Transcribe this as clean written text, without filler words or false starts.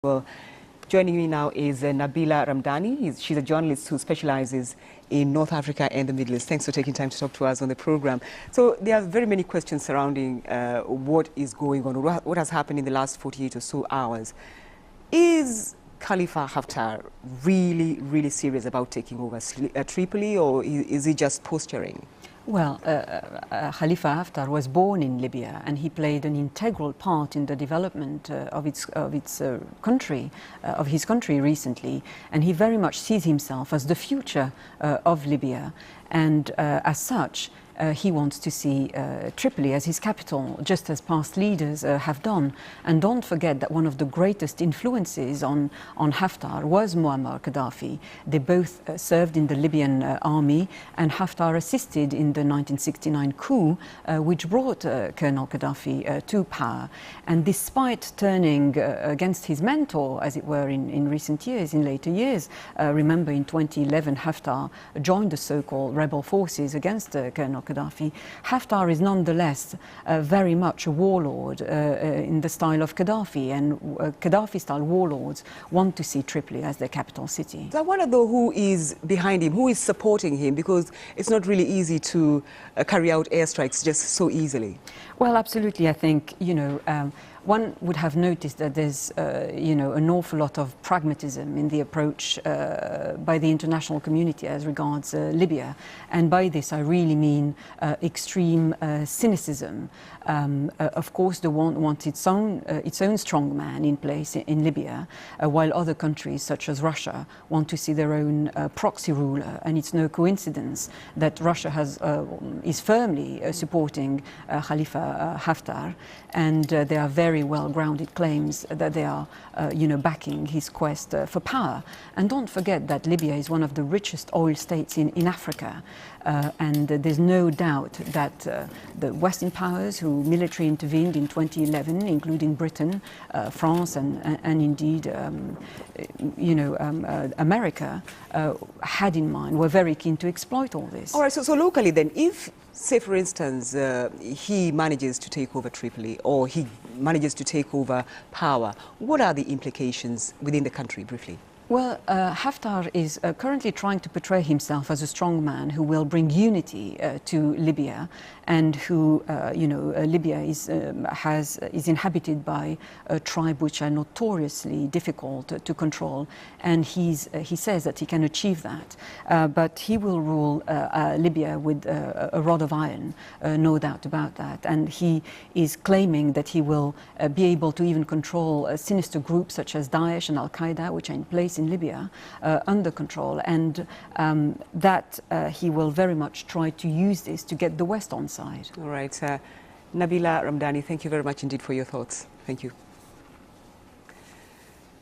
Well, joining me now is Nabila Ramdani. She's a journalist who specializes in North Africa and the Middle East. Thanks for taking time to talk to us on the program. So there are very many questions surrounding what is going on, what has happened in the last 48 or so hours. Is Khalifa Haftar really serious about taking over Tripoli, or is he just posturing? Well, Khalifa Haftar was born in Libya, and he played an integral part in the development of his country recently, and he very much sees himself as the future of Libya, and as such, he wants to see Tripoli as his capital, just as past leaders have done. And don't forget that one of the greatest influences on Haftar was Muammar Gaddafi. They both served in the Libyan army, and Haftar assisted in the 1969 coup, which brought Colonel Gaddafi to power. And despite turning against his mentor, as it were, in recent years, in later years, remember in 2011, Haftar joined the so-called rebel forces against Colonel Gaddafi. Haftar is nonetheless very much a warlord in the style of Gaddafi, and Gaddafi-style warlords want to see Tripoli as their capital city. So I wonder, though, who is behind him, who is supporting him, because it's not really easy to carry out airstrikes just so easily. Well, absolutely. I think, one would have noticed that there's, an awful lot of pragmatism in the approach by the international community as regards Libya. And by this, I really mean extreme cynicism. Of course, the one wants its own strong man in place in Libya, while other countries, such as Russia, want to see their own proxy ruler. And it's no coincidence that Russia is firmly supporting Khalifa Haftar, and there are very well-grounded claims that they are, backing his quest for power. And don't forget that Libya is one of the richest oil states in Africa, and there's no doubt that the Western powers who militarily intervened in 2011, including Britain, France, and indeed, America, had in mind, were very keen to exploit all this. All right, so locally then, if, say for instance, he manages to take over Tripoli, or he manages to take over power, what are the implications within the country, briefly? Well, Haftar is currently trying to portray himself as a strong man who will bring unity to Libya, and who, Libya is inhabited by a tribe which are notoriously difficult to control, and he says that he can achieve that. But he will rule Libya with a rod of iron, no doubt about that. And he is claiming that he will be able to even control sinister groups such as Daesh and Al-Qaeda, which are in place in Libya, under control, and that he will very much try to use this to get the West on side. All right. Nabila Ramdani, thank you very much indeed for your thoughts. Thank you.